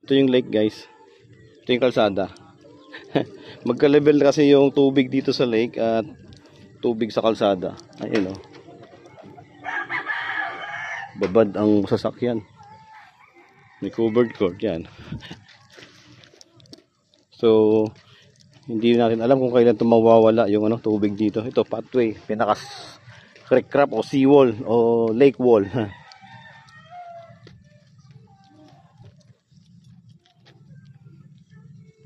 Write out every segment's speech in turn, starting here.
Ito yung lake guys. Ito yung kalsada. Magka-level kasi yung tubig dito sa lake at tubig sa kalsada. Ayun o. Babad ang sasakyan. May covered court yan. So, hindi natin alam kung kailan ito mawawala yung tubig dito. Ito, pathway. Pinakas creek crop o seawall o lake wall.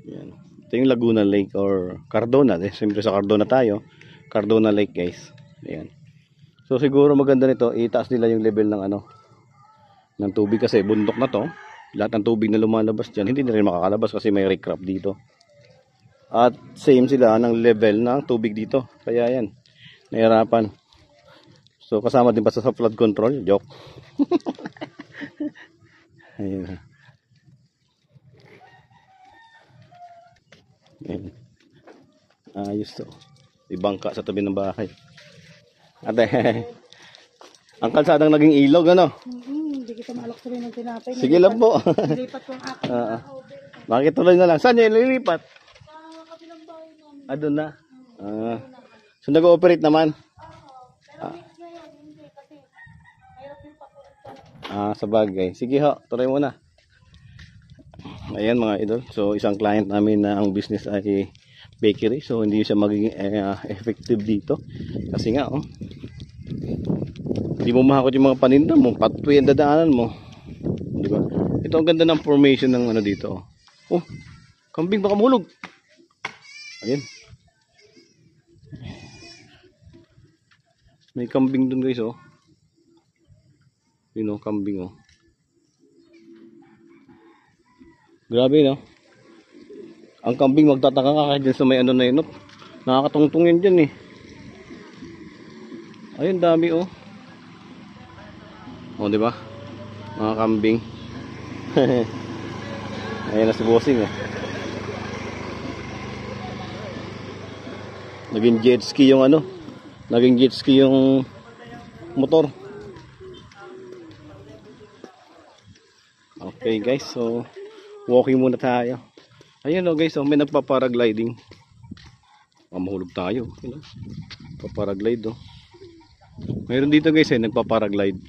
Yan. Ito yung Laguna Lake or Cardona. Siyempre sa Cardona tayo. Cardona Lake guys. Ayan. So siguro maganda nito, itaas nila yung level ng ng tubig kasi bundok na to. Lahat ng tubig na lumalabas dyan, hindi na rin makakalabas kasi may recrop dito. At same sila ng level ng tubig dito. Kaya yan, nahirapan. So kasama din pa sa flood control? Joke. Ayun. Ayun. Ayos to. Ibangka sa tabi ng bahay. Ate, ang kalsadang naging ilog, ano? Hindi kita maalok rin ng tinapay. Sige lang po. Nilipat ko ang aking Makituloy na lang. Saan nyo ililipat? Doon na. So nag-ooperate naman? Sa bagay. Sige ho, tuloy muna. Ayan mga idol. So isang client namin na ang business ay bakery. So hindi siya magiging effective dito. Kasi nga hindi mo mahakot yung mga paninda mo. Pathway ang dadaanan mo. Diba? Ito ang ganda ng formation ng dito. Oh, kambing baka mahulog. Ayan. May kambing dun guys oh. Yun oh, kambing oh. Grabe no. Ang kambing magtataka ka kahit dyan sa may na yun. Nakakatungtungin dyan eh. Ayun dami oh. Oh, di ba? Mga kambing. Ayan na si bossing oh. Naging jet ski yung naging jet ski yung motor. Okay guys, so walking muna tayo. Ayan oh guys, may nagpa-paragliding. Mahulog tayo, pa-paraglide oh. Mayroon dito guys nagpa-paraglide.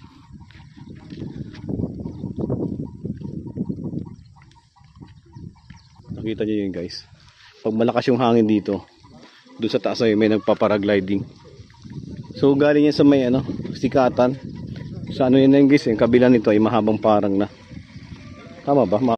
Nakita niyo yun guys. Pag malakas yung hangin dito, doon sa taas ay may nagpa-paragliding. So galing yan sa may sikatan. Sa yan guys, yung kabila nito ay mahabang parang na. Tama ba?